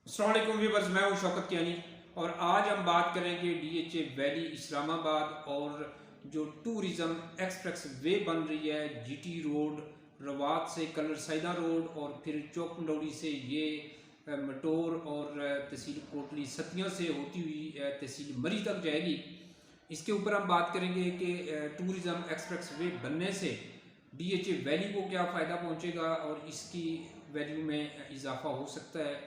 अस्सलाम वालेकुम व्यूअर्स, मैं हूं शौकत कियानी और आज हम बात करेंगे डीएचए वैली इस्लामाबाद और जो टूरिज़्म एक्सप्रेस वे बन रही है जीटी रोड रवात से कलर सैदा रोड और फिर चौक मंडौली से ये मटोर और तहसील कोटली सतियाँ से होती हुई तहसील मरी तक जाएगी। इसके ऊपर हम बात करेंगे कि टूरिज़्म एक्सप्रेस वे बनने से डीएचए वैली को क्या फ़ायदा पहुँचेगा और इसकी वैल्यू में इजाफा हो सकता है।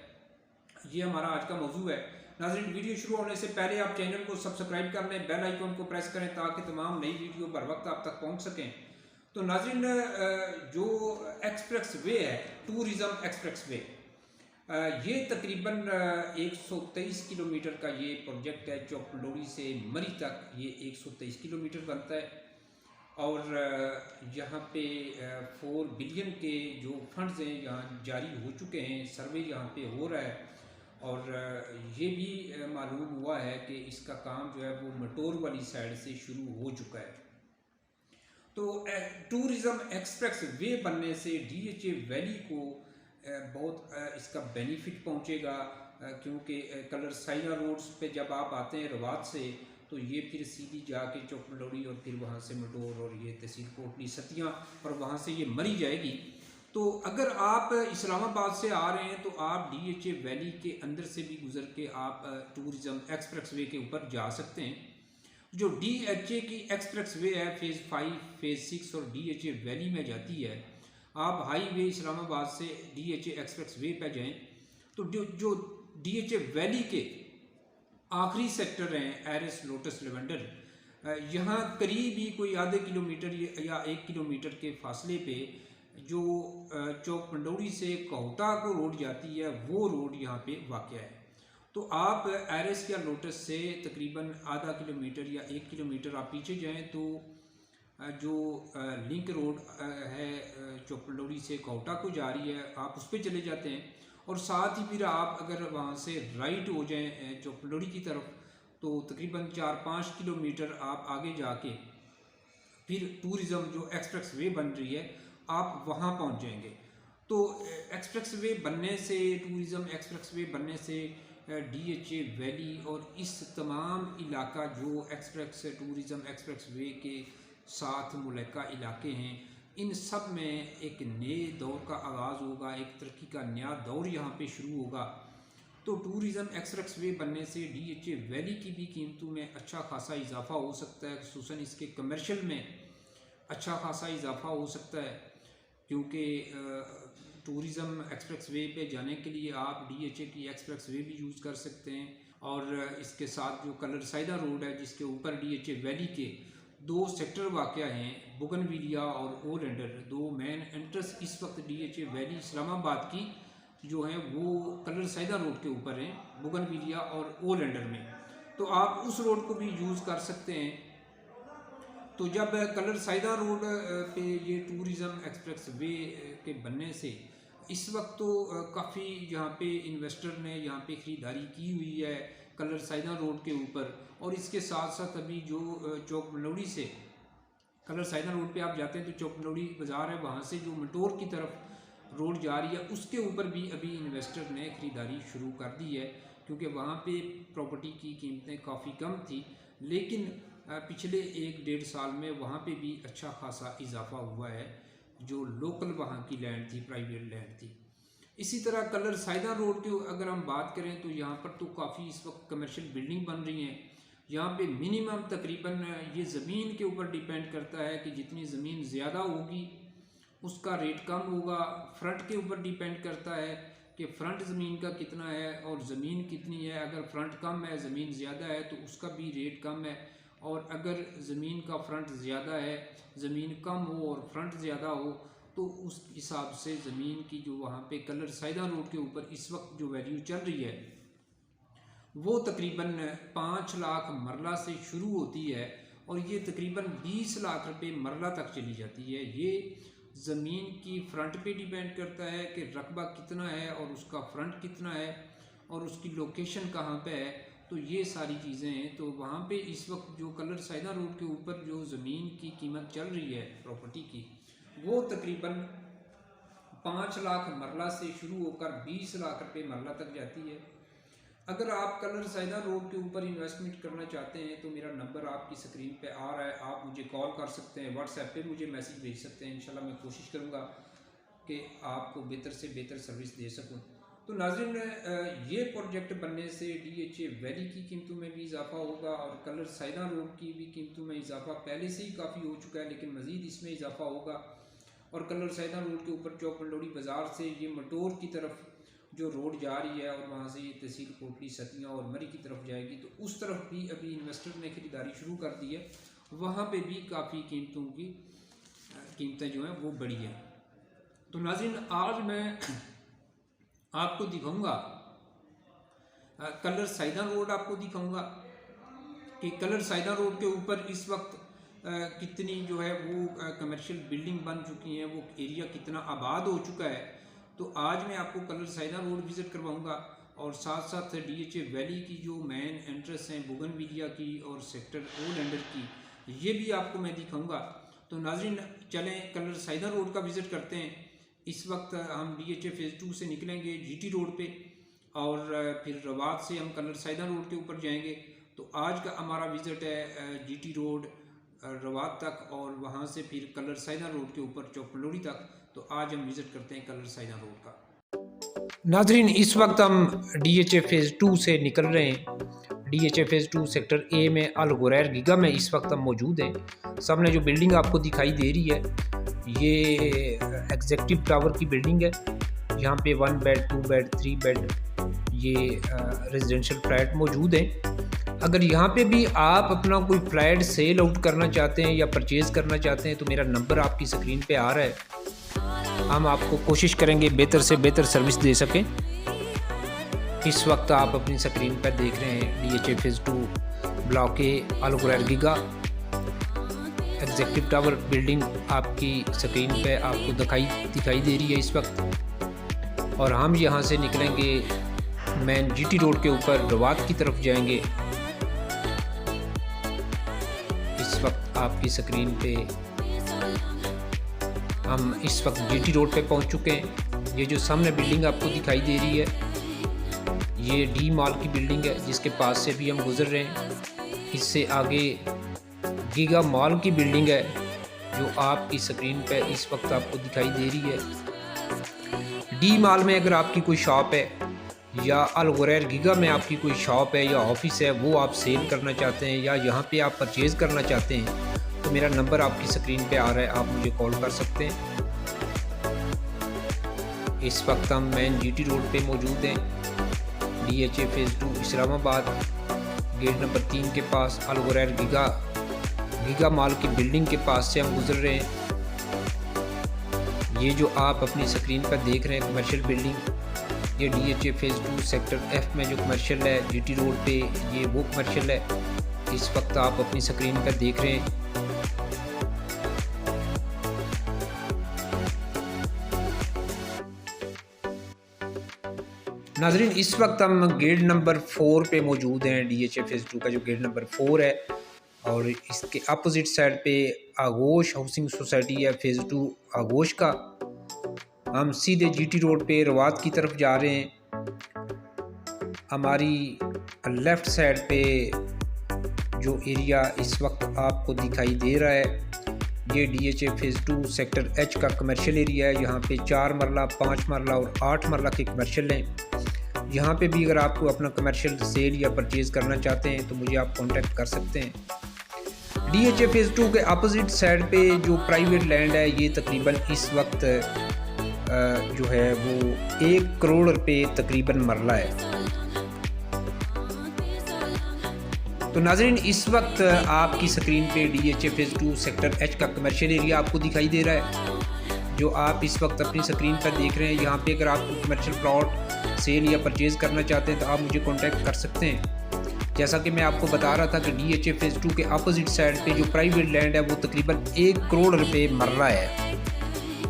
ये हमारा आज का मौजू है। नाज़रीन, वीडियो शुरू होने से पहले आप चैनल को सब्सक्राइब कर लें, बेल आइकन को प्रेस करें ताकि तमाम नई वीडियो बर वक्त आप तक पहुंच सकें। तो नाज़रीन, जो एक्सप्रेस वे है टूरिज़्म एक्सप्रेस वे, ये तकरीबन 123 किलोमीटर का ये प्रोजेक्ट है। चौक मंडौली से मरी तक ये 123 किलोमीटर बनता है और यहाँ पे 4 बिलियन के जो फंड्स हैं यहाँ जारी हो चुके हैं, सर्वे यहाँ पे हो रहा है और ये भी मालूम हुआ है कि इसका काम जो है वो मटोर वाली साइड से शुरू हो चुका है। तो टूरिज़्म एक्सप्रेस वे बनने से डीएचए वैली को बहुत इसका बेनिफिट पहुंचेगा, क्योंकि कलर साइना रोड्स पे जब आप आते हैं रवात से तो ये फिर सीधी जाके चौक मंडौली और फिर वहाँ से मटोर और ये तहसील कोटली सतियाँ और वहाँ से ये मरी जाएगी। तो अगर आप इस्लामाबाद से आ रहे हैं तो आप डीएचए वैली के अंदर से भी गुजर के आप टूरिज़्म एक्सप्रेस वे के ऊपर जा सकते हैं। जो डीएचए की एक्सप्रेस वे है फेज़ 5, फेज़ 6 और डीएचए वैली में जाती है। आप हाईवे इस्लामाबाद से डीएचए एक्सप्रेस वे पर जाएँ तो जो डीएचए वैली के आखिरी सेक्टर हैं एरिस लोटस लेवेंडर, यहाँ करीब ही कोई आधे किलोमीटर या 1 किलोमीटर के फासले पे जो चौक मंडौली से कोहटा को रोड जाती है वो रोड यहाँ पे वाक़या है। तो आप एरिस या लोटस से तकरीबन आधा किलोमीटर या 1 किलोमीटर आप पीछे जाएं तो जो लिंक रोड है चौक मंडौली से कोहटा को जा रही है, आप उस पर चले जाते हैं और साथ ही फिर आप अगर वहाँ से राइट हो जाएं चौक मंडौली की तरफ तो तकरीबन 4-5 किलोमीटर आप आगे जाके फिर टूरिज़्म जो एक्सप्रेस वे बन रही है आप वहाँ पहुँच जाएंगे। तो एक्सप्रेस वे बनने से टूरिज़्म एक्सप्रेस वे बनने से डीएचए वैली और इस तमाम इलाका जो एक्सप्रेस टूरिज़्म एक्सप्रेस वे के साथ मुल्का इलाके हैं, इन सब में एक नए दौर का आगाज़ होगा, एक तरक्की का नया दौर यहाँ पे शुरू होगा। तो टूरिज़्म एक्सप्रेस वे बनने से डीएचए वैली की भी कीमतों में अच्छा खासा इजाफा हो सकता है, खुसूसन इसके कमर्शियल में अच्छा खासा इजाफा हो सकता है, क्योंकि टूरिज़्म एक्सप्रेस वे पे जाने के लिए आप डीएचए की एक्सप्रेस वे भी यूज़ कर सकते हैं और इसके साथ जो कलर सैदा रोड है जिसके ऊपर डीएचए वैली के 2 सेक्टर वाक़या हैं, बोगनविलिया और ओलेंडर, 2 मेन एंट्रेंस इस वक्त डीएचए वैली इस्लामाबाद की जो है वो कलर सैदा रोड के ऊपर हैं, बोगनविलिया और ओलेंडर में। तो आप उस रोड को भी यूज़ कर सकते हैं। तो जब कलर सैदा रोड पे ये टूरिज़्म एक्सप्रेस वे के बनने से इस वक्त तो काफ़ी यहाँ पे इन्वेस्टर ने यहाँ पे ख़रीदारी की हुई है कलर सैदा रोड के ऊपर, और इसके साथ साथ अभी जो चौक मंडौली से कलर सैदा रोड पे आप जाते हैं तो चौक मंडौली बाज़ार है, वहाँ से जो मटोर की तरफ रोड जा रही है उसके ऊपर भी अभी इन्वेस्टर ने ख़रीदारी शुरू कर दी है, क्योंकि वहाँ पे प्रॉपर्टी की कीमतें काफ़ी कम थी, लेकिन पिछले 1-1.5 साल में वहाँ पे भी अच्छा खासा इजाफा हुआ है। जो लोकल वहाँ की लैंड थी, प्राइवेट लैंड थी। इसी तरह कलर सैदा रोड की अगर हम बात करें तो यहाँ पर तो काफ़ी इस वक्त कमर्शियल बिल्डिंग बन रही हैं। यहाँ पे मिनिमम तकरीबन ये ज़मीन के ऊपर डिपेंड करता है कि जितनी ज़मीन ज़्यादा होगी उसका रेट कम होगा। फ्रंट के ऊपर डिपेंड करता है कि फ़्रंट ज़मीन का कितना है और ज़मीन कितनी है। अगर फ्रंट कम है, ज़मीन ज़्यादा है तो उसका भी रेट कम है, और अगर ज़मीन का फ्रंट ज़्यादा है, ज़मीन कम हो और फ्रंट ज़्यादा हो तो उस हिसाब से ज़मीन की जो वहाँ पे कलर सैदा रोड के ऊपर इस वक्त जो वैल्यू चल रही है वो तकरीबन 5 लाख मरला से शुरू होती है और ये तकरीबन 20 लाख रुपए मरला तक चली जाती है। ये ज़मीन की फ़्रंट पे डिपेंड करता है कि रकबा कितना है और उसका फ्रंट कितना है और उसकी लोकेशन कहाँ पे है। तो ये सारी चीज़ें हैं। तो वहाँ पे इस वक्त जो कलर सैदा रोड के ऊपर जो ज़मीन की कीमत चल रही है प्रॉपर्टी की, वो तकरीबन 5 लाख मरला से शुरू होकर 20 लाख रुपए मरला तक जाती है। अगर आप कलर सैदा रोड के ऊपर इन्वेस्टमेंट करना चाहते हैं तो मेरा नंबर आपकी स्क्रीन पे आ रहा है, आप मुझे कॉल कर सकते हैं, व्हाट्सएप पे मुझे मैसेज भेज सकते हैं। इंशाल्लाह मैं कोशिश करूँगा कि आपको बेहतर से बेहतर सर्विस दे सकूँ। तो नाज़रीन, ये प्रोजेक्ट बनने से DHA वैली की कीमतों में भी इजाफा होगा और कलर सैदा रोड की भी कीमतों में इजाफा पहले से ही काफ़ी हो चुका है, लेकिन मज़ीद इसमें इजाफा होगा। और कलर सैदा रोड के ऊपर चौक मंडोरी बाज़ार से ये मटोर की तरफ जो रोड जा रही है और वहाँ से ये तहसील कोटली, सतियाँ और मरी की तरफ जाएगी, तो उस तरफ भी अभी इन्वेस्टर ने ख़रीदारी शुरू कर दी है। वहाँ पे भी काफ़ी कीमतें जो हैं वो बढ़ी हैं। तो नाज़रीन, आज मैं आपको दिखाऊंगा कलर सैदा रोड, आपको दिखाऊंगा कि कलर सैदा रोड के ऊपर इस वक्त कितनी जो है वो कमर्शियल बिल्डिंग बन चुकी हैं, वो एरिया कितना आबाद हो चुका है। तो आज मैं आपको कलर सैदा रोड विज़िट करवाऊंगा और साथ साथ DHA वैली की जो मेन एंट्रेंस हैं बोगनविलिया की और सेक्टर ओलेंडर की, ये भी आपको मैं दिखाऊंगा। तो नाज़रीन, चलें कलर सैदा रोड का विज़िट करते हैं। इस वक्त हम DHA फ़ेज़ 2 से निकलेंगे GT रोड पे और फिर रवात से हम कलर सैदा रोड के ऊपर जाएंगे। तो आज का हमारा विज़िट है GT रोड रवात तक और वहाँ से फिर कलर सैदा रोड के ऊपर चौपलोड़ी तक। तो आज हम विज़िट करते हैं कलर सैदा रोड का। नाज़रीन, इस वक्त हम DHA फ़ेज़ 2 से निकल रहे हैं। DHA फ़ेज़ 2 सेक्टर A में अल गुरैर गीगा में इस वक्त हम मौजूद हैं। सामने जो बिल्डिंग आपको दिखाई दे रही है ये एग्जेक्टिव टावर की बिल्डिंग है। यहाँ पे 1 बेड 2 बेड 3 बेड ये रेजिडेंशियल फ्लैट मौजूद हैं। अगर यहाँ पे भी आप अपना कोई फ्लैट सेल आउट करना चाहते हैं या परचेज़ करना चाहते हैं तो मेरा नंबर आपकी स्क्रीन पे आ रहा है। हम आपको कोशिश करेंगे बेहतर से बेहतर सर्विस दे सकें। इस वक्त आप अपनी स्क्रीन पर देख रहे हैं DHA phase 2 block A Al Ghurair giga executive tower building आपकी स्क्रीन पे आपको दिखाई दे रही है इस वक्त। और हम यहाँ से निकलेंगे मेन GT रोड के ऊपर रवात की तरफ जाएंगे। इस वक्त आपकी स्क्रीन पे हम इस वक्त GT रोड पे पहुँच चुके हैं। ये जो सामने बिल्डिंग आपको दिखाई दे रही है ये D मॉल की बिल्डिंग है, जिसके पास से भी हम गुजर रहे हैं। इससे आगे गीगा मॉल की बिल्डिंग है जो आपकी स्क्रीन पे इस वक्त आपको दिखाई दे रही है। D मॉल में अगर आपकी कोई शॉप है या अल गुरैर गीगा में आपकी कोई शॉप है या ऑफिस है, वो आप सेल करना चाहते हैं या यहाँ पे आप परचेज़ करना चाहते हैं तो मेरा नंबर आपकी स्क्रीन पे आ रहा है, आप मुझे कॉल कर सकते हैं। इस वक्त हम मेन GT रोड पे मौजूद हैं। DHA phase 2 Islamabad gate number 3 के पास अल गुरैर गीगा मॉल की बिल्डिंग के पास से हम गुजर रहे हैं। ये जो आप अपनी स्क्रीन पर देख रहे हैं कमर्शियल बिल्डिंग, ये DHA फ़ेज़ 2 सेक्टर F में जो कमर्शियल है GT रोड पे, ये वो कमर्शियल है इस वक्त आप अपनी स्क्रीन पर देख रहे हैं। नाज़रीन, इस वक्त हम गेट नंबर 4 पे मौजूद हैं। DHA फ़ेज़ 2 का जो गेट नंबर 4 है और इसके अपोजिट साइड पे आगोश हाउसिंग सोसाइटी है फ़ेज़ 2 आगोश का। हम सीधे GT रोड पे रवात की तरफ जा रहे हैं। हमारी लेफ़्ट साइड पे जो एरिया इस वक्त आपको दिखाई दे रहा है ये DHA फ़ेज़ 2 सेक्टर H का कमर्शियल एरिया है। यहाँ पे 4 मरला 5 मरला और 8 मरला के कमर्शियल हैं। यहाँ पे भी अगर आपको अपना कमर्शियल सेल या परचेज़ करना चाहते हैं तो मुझे आप कांटेक्ट कर सकते हैं। DHA फ़ेज़ 2 के अपोजिट साइड पे जो प्राइवेट लैंड है ये तकरीबन इस वक्त जो है वो 1 करोड़ रुपए तकरीबन मरला है। तो नाज़रीन, इस वक्त आपकी स्क्रीन पे DHA फ़ेज़ 2 सेक्टर H का कमर्शियल एरिया आपको दिखाई दे रहा है जो आप इस वक्त अपनी स्क्रीन पर देख रहे हैं। यहाँ पे अगर आपको कमर्शियल प्लॉट सेल या परचेज़ करना चाहते हैं तो आप मुझे कांटेक्ट कर सकते हैं। जैसा कि मैं आपको बता रहा था कि DHA फ़ेज़ 2 के अपोजिट साइड पे जो प्राइवेट लैंड है वो तकरीबन 1 करोड़ रुपए मरला है।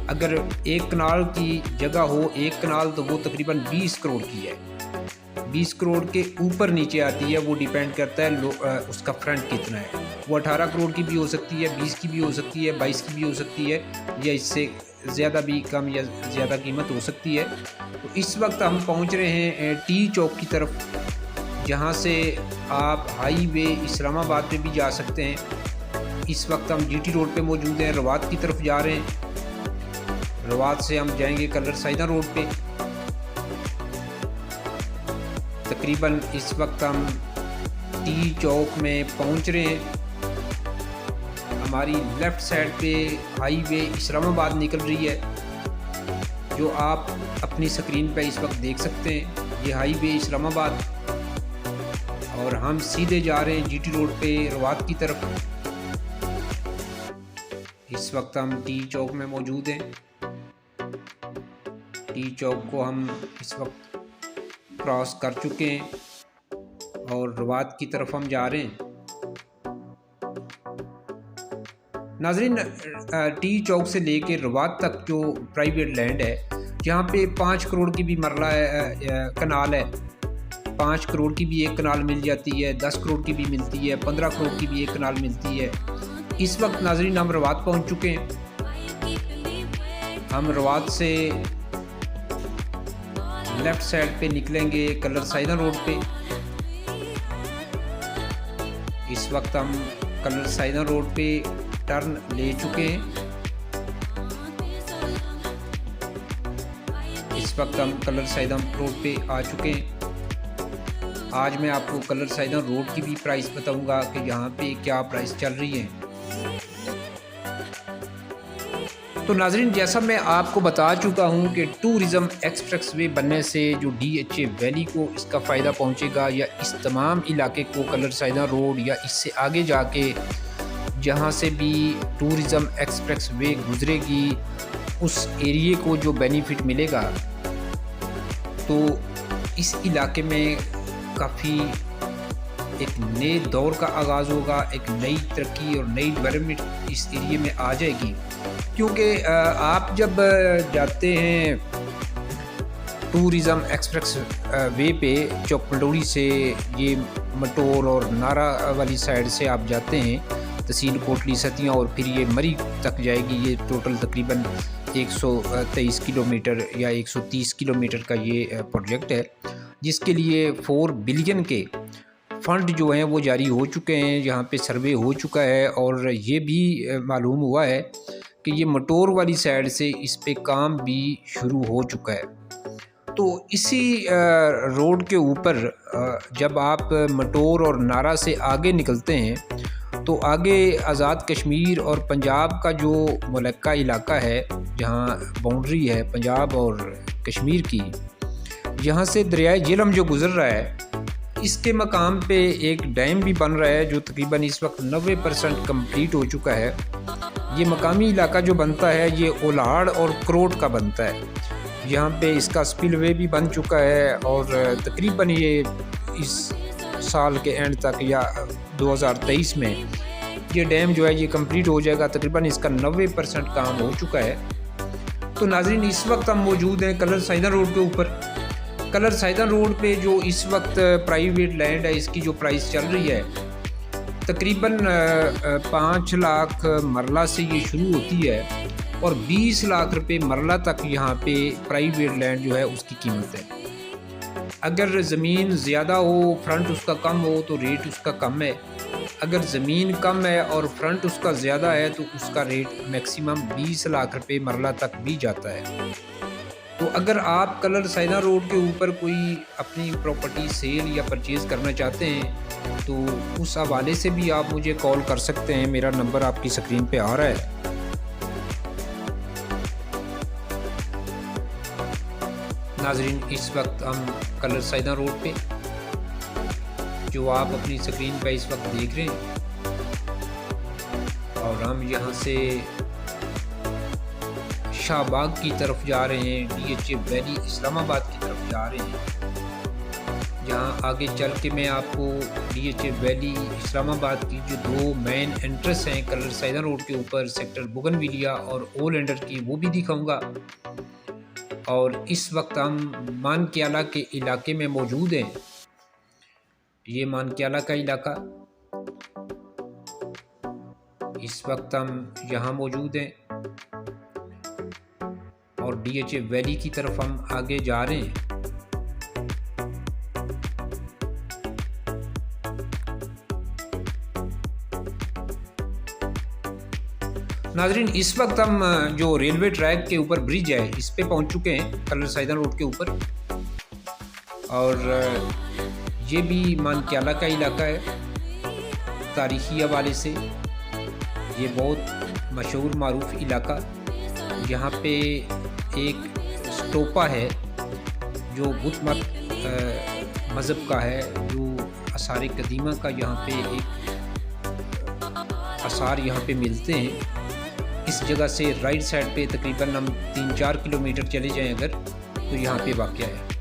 अगर 1 कनाल की जगह हो 1 कनाल तो वो तकरीबन 20 करोड़ की है। 20 करोड़ के ऊपर नीचे आती है, वो डिपेंड करता है उसका फ्रंट कितना है। वो 18 करोड़ की भी हो सकती है, 20 की भी हो सकती है, 22 की भी हो सकती है या इससे ज़्यादा भी कम या ज़्यादा कीमत हो सकती है। तो इस वक्त हम पहुंच रहे हैं टी चौक की तरफ, जहां से आप हाईवे इस्लामाबाद पे भी जा सकते हैं। इस वक्त हम जीटी रोड पे मौजूद हैं, रवात की तरफ जा रहे हैं। रवात से हम जाएंगे कलर साइदा रोड पे। तकरीबन इस वक्त हम टी चौक में पहुंच रहे हैं। हमारी लेफ़्ट साइड पे हाईवे इस्लामाबाद निकल रही है, जो आप अपनी स्क्रीन पे इस वक्त देख सकते हैं। ये हाईवे इस्लामाबाद, और हम सीधे जा रहे हैं जीटी रोड पे रवात की तरफ। इस वक्त हम टी चौक में मौजूद हैं। टी चौक को हम इस वक्त क्रॉस कर चुके हैं और रवात की तरफ हम जा रहे हैं। नाज़रीन, टी चौक से लेके रवात तक जो प्राइवेट लैंड है, जहाँ पे 5 करोड़ की भी मरला कनाल है। 5 करोड़ की भी एक कनाल मिल जाती है, 10 करोड़ की भी मिलती है, 15 करोड़ की भी एक कनाल मिलती है। इस वक्त नाज़रीन हम रवात पहुँच चुके हैं। हम रवात से लेफ़्ट साइड पे निकलेंगे कलर साइदा रोड पे। इस वक्त हम कलर साइदा रोड पे टर्न ले चुके हैं। इस वक्त हम कलर साइदा रोड पे आ चुके हैं। आज मैं आपको कलर साइदा रोड की भी प्राइस बताऊंगा कि यहाँ पे क्या प्राइस चल रही है। तो नाजरीन, जैसा मैं आपको बता चुका हूँ कि टूरिज़म एक्सप्रेसवे बनने से जो DHA वैली को इसका फ़ायदा पहुँचेगा, या इस तमाम इलाके को कलर साइदा रोड या इससे आगे जाके जहाँ से भी टूरिज़म एक्सप्रेसवे गुजरेगी, उस एरिए को जो बेनिफिट मिलेगा, तो इस इलाके में काफ़ी एक नए दौर का आगाज़ होगा। एक नई तरक्की और नई डेवलपमेंट इस एरिए में आ जाएगी। क्योंकि आप जब जाते हैं टूरिज़म एक्सप्रेस वे पे चौकमंडोरी से, ये मटोर और नारा वाली साइड से आप जाते हैं तहसील कोटली सतिया, और फिर ये मरी तक जाएगी। ये टोटल तकरीबन 123 किलोमीटर या 130 किलोमीटर का ये प्रोजेक्ट है, जिसके लिए 4 बिलियन के फ़ंड जो हैं वो जारी हो चुके हैं। यहाँ पे सर्वे हो चुका है, और ये भी मालूम हुआ है कि ये मटोर वाली साइड से इस पे काम भी शुरू हो चुका है। तो इसी रोड के ऊपर जब आप मटोर और नारा से आगे निकलते हैं, तो आगे आज़ाद कश्मीर और पंजाब का जो मुलक्का इलाका है, जहाँ बाउंड्री है पंजाब और कश्मीर की, यहाँ से दरियाए झेलम जो गुज़र रहा है, इसके मकाम पे एक डैम भी बन रहा है, जो तकरीबन इस वक्त 90% कंप्लीट हो चुका है। ये मकामी इलाका जो बनता है, ये ओलाड़ और करोट का बनता है। यहाँ पे इसका स्पिलवे भी बन चुका है, और तकरीबन ये इस साल के एंड तक या 2023 में ये डैम जो है ये कंप्लीट हो जाएगा। तकरीबन इसका 90% काम हो चुका है। तो नाज़रीन, इस वक्त हम मौजूद हैं कलर साइदा रोड के ऊपर। कलर साइदा रोड पे जो इस वक्त प्राइवेट लैंड है, इसकी जो प्राइस चल रही है, तकरीबन 5 लाख मरला से ये शुरू होती है, और 20 लाख रुपए मरला तक यहाँ पे प्राइवेट लैंड जो है उसकी कीमत है। अगर ज़मीन ज़्यादा हो, फ्रंट उसका कम हो, तो रेट उसका कम है। अगर ज़मीन कम है और फ्रंट उसका ज़्यादा है, तो उसका रेट मैक्सिमम 20 लाख रुपए मरला तक भी जाता है। तो अगर आप कलर साइदा रोड के ऊपर कोई अपनी प्रॉपर्टी सेल या परचेज़ करना चाहते हैं, तो उस हवाले से भी आप मुझे कॉल कर सकते हैं। मेरा नंबर आपकी स्क्रीन पे आ रहा है। नाजरीन, इस वक्त हम कलर साइदा रोड पे, जो आप अपनी स्क्रीन पे इस वक्त देख रहे हैं, और हम यहाँ से शाहबाग की तरफ जा रहे हैं, DHA वैली इस्लामाबाद की तरफ जा रहे हैं। जहाँ आगे चल के मैं आपको DHA वैली इस्लामाबाद की जो 2 मेन एंट्रेंस हैं कलर साइदा रोड के ऊपर, सेक्टर बोगनविलिया और ओल एंडर की, वो भी दिखाऊंगा। और इस वक्त हम मानक्याला के इलाके में मौजूद हैं। ये मानक्याला का इलाका, इस वक्त हम यहाँ मौजूद हैं। और DHA वैली की तरफ हम आगे जा रहे हैं। नाजरीन, इस वक्त हम जो रेलवे ट्रैक के ऊपर ब्रिज है इस पे पहुंच चुके हैं, कलर सैदन रोड के ऊपर। और ये भी मानक्याला का इलाका है। तारीखी हवाले से ये बहुत मशहूर मारूफ इलाका। यहाँ पे एक स्टोपा है जो बुद्ध मत मज़हब का है, जो आसार कदीमा का यहाँ पे एक आसार यहाँ पे मिलते हैं। इस जगह से राइट साइड पे तकरीबन हम 3-4 किलोमीटर चले जाएं अगर, तो यहाँ पे वाक़या है।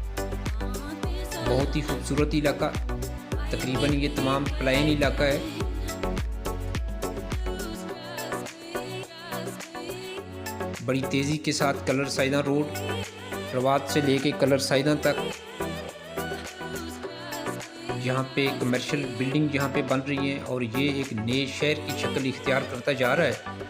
बहुत ही खूबसूरत इलाका, तकरीबन ये तमाम प्लेन इलाका है। बड़ी तेज़ी के साथ कलर सैदन रोड, रवात से लेके कलर सैदन तक यहाँ पे कमर्शियल बिल्डिंग यहाँ पे बन रही हैं और ये एक नए शहर की शक्ल इख्तियार करता जा रहा है।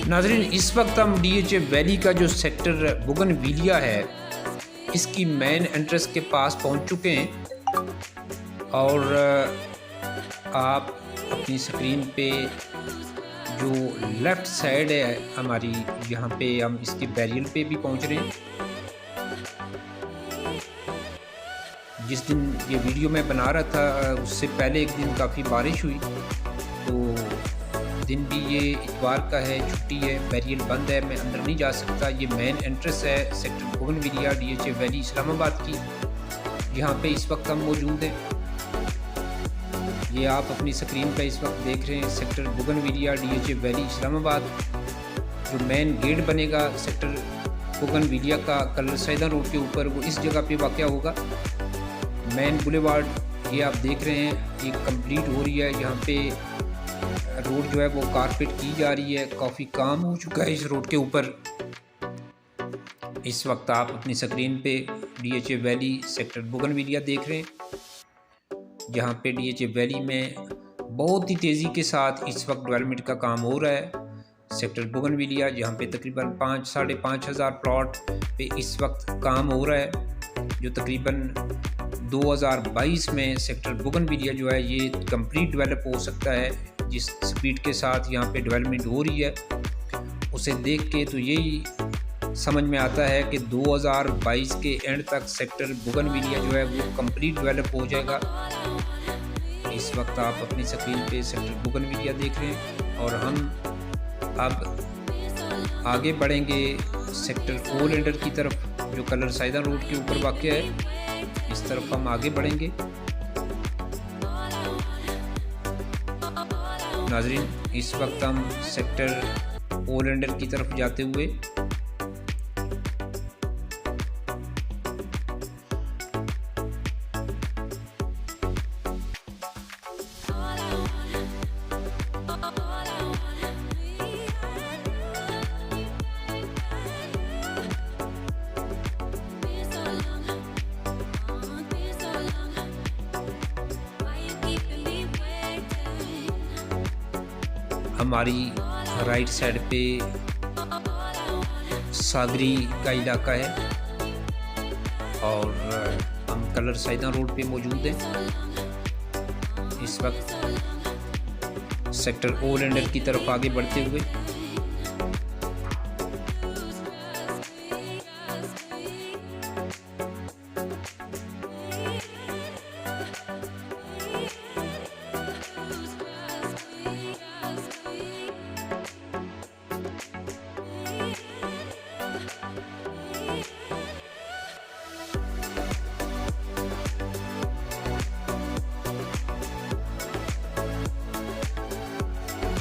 नाजरीन, इस वक्त हम DHA वैली का जो सेक्टर बोगनविलिया है इसकी मेन एंट्रेंस के पास पहुंच चुके हैं। और आप अपनी स्क्रीन पे जो लेफ़्ट साइड है हमारी, यहाँ पे हम इसके बैरियर पे भी पहुंच रहे हैं। जिस दिन ये वीडियो मैं बना रहा था उससे पहले एक दिन काफ़ी बारिश हुई, तो दिन भी ये इतवार का है, छुट्टी है, बैरियर बंद है, मैं अंदर नहीं जा सकता। ये मेन एंट्रेंस है sector bougainvillea DHA valley Islamabad की, जहाँ पे इस वक्त हम मौजूद हैं। ये आप अपनी स्क्रीन पर इस वक्त देख रहे हैं sector bougainvillea DHA valley Islamabad. जो मेन गेट बनेगा सेक्टर बोगनविलिया का कलर सैदन रोड के ऊपर, वो इस जगह पे वाक़या होगा। मेन बुलेवार्ड ये आप देख रहे हैं, ये कंप्लीट हो रही है। यहाँ पे रोड जो है वो कारपेट की जा रही है, काफ़ी काम हो चुका है इस रोड के ऊपर। इस वक्त आप अपनी स्क्रीन पे DHA वैली सेक्टर बोगनविलिया देख रहे हैं, जहाँ पे DHA वैली में बहुत ही तेज़ी के साथ इस वक्त डेवलपमेंट का काम हो रहा है। सेक्टर बोगनविलिया जहाँ पे तकरीबन 5-5.5 हज़ार प्लॉट पे इस वक्त काम हो रहा है, जो तकरीबन 2022 में सेक्टर बोगनविलिया जो है ये कंप्लीट डेवलप हो सकता है। जिस स्पीड के साथ यहाँ पे डेवलपमेंट हो रही है उसे देख के तो यही समझ में आता है कि 2022 के एंड तक सेक्टर बोगनविलिया जो है वो कंप्लीट डेवलप हो जाएगा। इस वक्त आप अपनी स्क्रीन पे सेक्टर बोगनविलिया देख रहे हैं और हम अब आगे बढ़ेंगे सेक्टर ओलेंडर की तरफ, जो कलर सैदन रोड के ऊपर वाक़या है। इस तरफ हम आगे बढ़ेंगे। नाजरीन, इस वक्त हम सेक्टर ओलेंडर की तरफ जाते हुए हमारी राइट साइड पे सागरी का इलाका है और हम कलर सैदा रोड पे मौजूद हैं। इस वक्त सेक्टर ओलेंडर की तरफ आगे बढ़ते हुए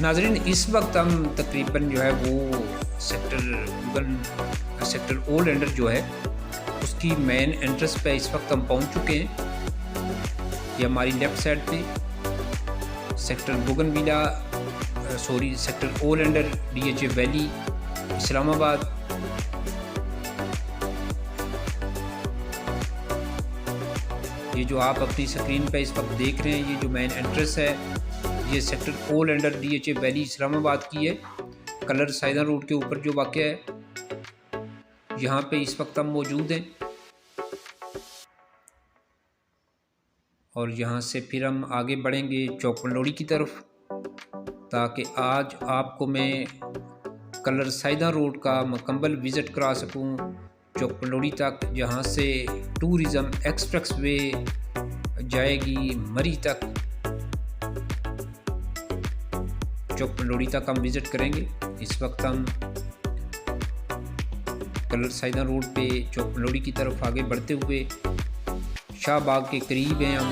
नाजरीन, इस वक्त हम तकरीबन जो है वो सेक्टर ओलेंडर जो है उसकी मेन एंट्रेंस पे इस वक्त हम पहुंच चुके हैं। ये हमारी लेफ़्ट साइड पे सेक्टर ओलेंडर DHA वैली इस्लामाबाद। ये जो आप अपनी स्क्रीन पे इस वक्त देख रहे हैं, ये जो मेन एंट्रेंस है ये सेक्टर ओलेंडर DHA वैली इस्लामाबाद की है। कलर सैदा रोड के ऊपर जो वाक़या है, यहाँ पे इस वक्त हम मौजूद हैं और यहाँ से फिर हम आगे बढ़ेंगे चौक पंडोरी की तरफ, ताकि आज आपको मैं कलर सैदा रोड का मुकम्मल विज़िट करा सकूँ चौक पंडोरी तक, जहाँ से टूरिज़म एक्सप्रेस वे जाएगी मरी तक। चौक पंडोरी तक हम विज़िट करेंगे। इस वक्त हम कलर सैदा रोड पे चौक पंडोरी की तरफ आगे बढ़ते हुए शाहबाग के करीब हैं हम।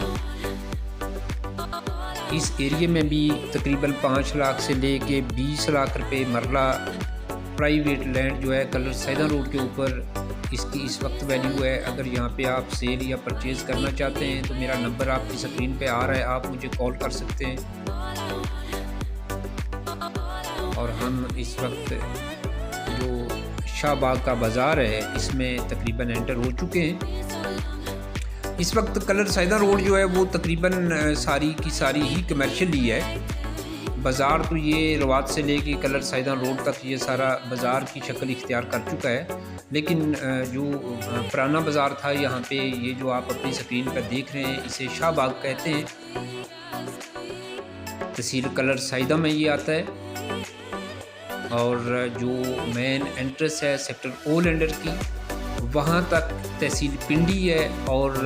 इस एरिया में भी तकरीबन 5 लाख से लेके 20 लाख रुपए मरला प्राइवेट लैंड जो है कलर सैदा रोड के ऊपर, इसकी इस वक्त वैल्यू है। अगर यहाँ पे आप सेल या परचेज़ करना चाहते हैं तो मेरा नंबर आपकी स्क्रीन पे आ रहा है, आप मुझे कॉल कर सकते हैं। और हम इस वक्त जो शाहबाग का बाज़ार है इसमें तकरीबन एंटर हो चुके हैं। इस वक्त कलर सैदा रोड जो है वो तकरीबन सारी की सारी ही कमर्शियल ही है। बाज़ार तो ये रवात से लेके कलर सैदा रोड तक ये सारा बाज़ार की शक्ल इख्तियार कर चुका है, लेकिन जो पुराना बाज़ार था यहाँ पे, ये जो आप अपनी स्क्रीन पर देख रहे हैं, इसे शाहबाग कहते हैं। तहसील कलर सैदा में ये आता है और जो मेन एंट्रेंस है सेक्टर ओलेंडर की, वहाँ तक तहसील पिंडी है। और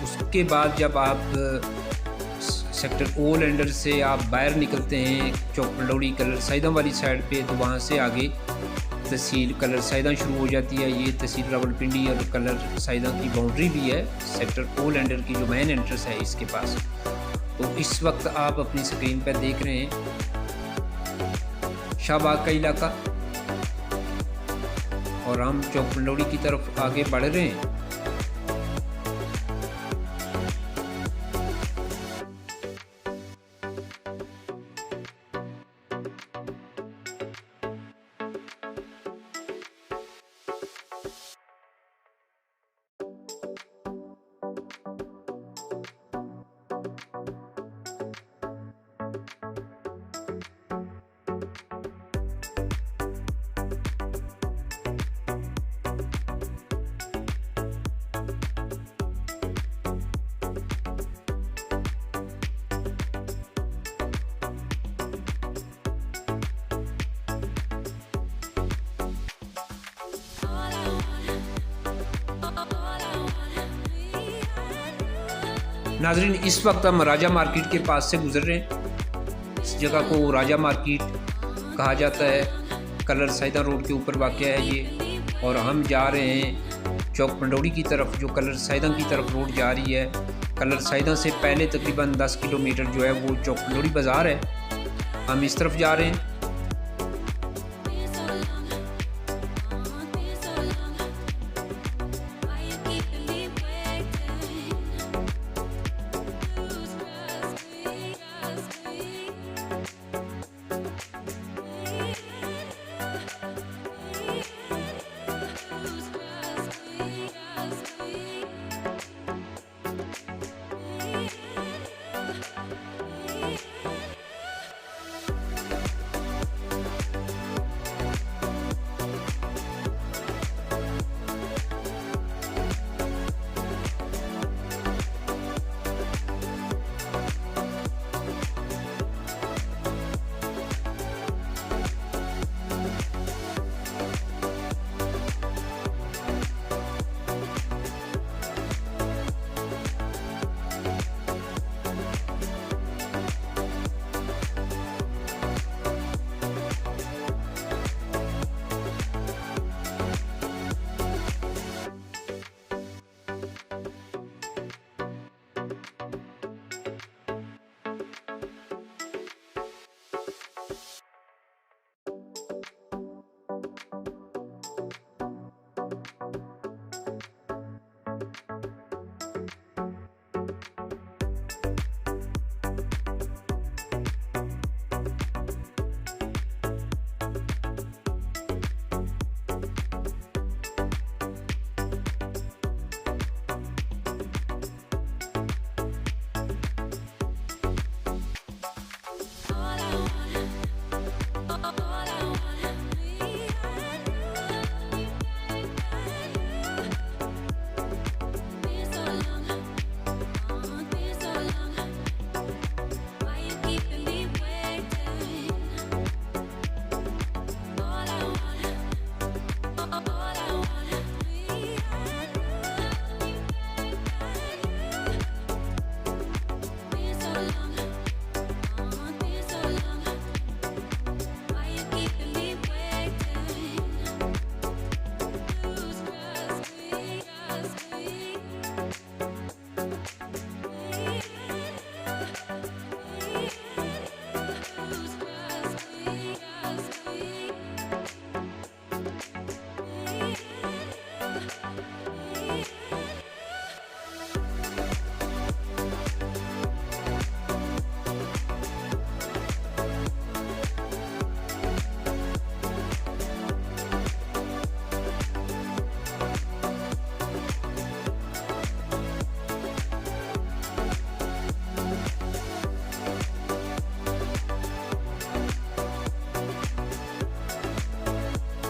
उसके बाद जब आप सेक्टर ओलेंडर से आप बाहर निकलते हैं चौक पंडोरी कलर सैदा वाली साइड पे, तो वहाँ से आगे तहसील कलर सैदा शुरू हो जाती है। ये तहसील रावलपिंडी और कलर सैदा की बाउंड्री भी है सेक्टर ओलेंडर की जो मेन एंट्रेंस है इसके पास। तो इस वक्त आप अपनी स्क्रीन पर देख रहे हैं शाहबाग का इलाका और हम चौक पंडोरी की तरफ आगे बढ़ रहे हैं। नाजरीन, इस वक्त हम राजा मार्केट के पास से गुजर रहे हैं। इस जगह को राजा मार्केट कहा जाता है, कलर सैदा रोड के ऊपर वाक़या है ये। और हम जा रहे हैं चौक पंडोरी की तरफ, जो कलर सैदा की तरफ रोड जा रही है। कलर सैदा से पहले तकरीबन 10 किलोमीटर जो है वो चौक पंडोरी बाज़ार है। हम इस तरफ जा रहे हैं।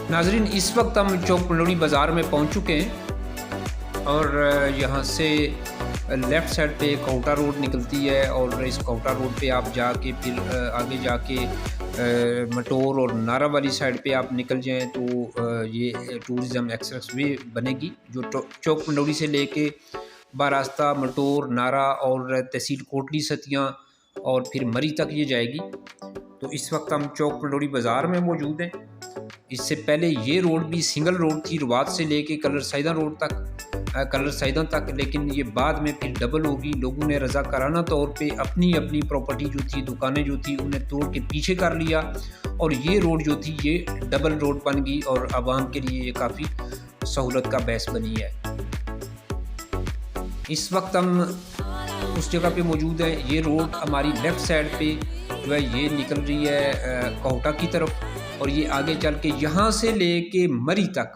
नाजरीन, इस वक्त हम चौक पंडोरी बाज़ार में पहुंच चुके हैं और यहाँ से लेफ़्ट साइड पे कोटा रोड निकलती है और इस कोटा रोड पे आप जाके फिर आगे जाके मटोर और नारा वाली साइड पे आप निकल जाएं तो ये टूरिज़म एक्सप्रेस वे बनेगी जो चौक पंडोरी से लेके बारास्ता, मटोर, नारा और तहसील कोटली सतियाँ और फिर मरी तक ये जाएगी। तो इस वक्त हम चौक पंडोरी बाज़ार में मौजूद हैं। इससे पहले ये रोड भी सिंगल रोड थी रवात से लेके कलर सैदा रोड तक, कलर सैदा तक, लेकिन ये बाद में फिर डबल होगी। लोगों ने रज़ाकाराना तौर पे अपनी अपनी प्रॉपर्टी जो थी, दुकानें जो थी, उन्हें तोड़ के पीछे कर लिया और ये रोड जो थी ये डबल रोड बन गई और आवाम के लिए ये काफ़ी सहूलत का बायस बनी है। इस वक्त हम उस जगह पे मौजूद है। ये रोड हमारी लेफ़्ट साइड पे जो है ये निकल रही है कोटा की तरफ और ये आगे चल के यहाँ से लेके मरी तक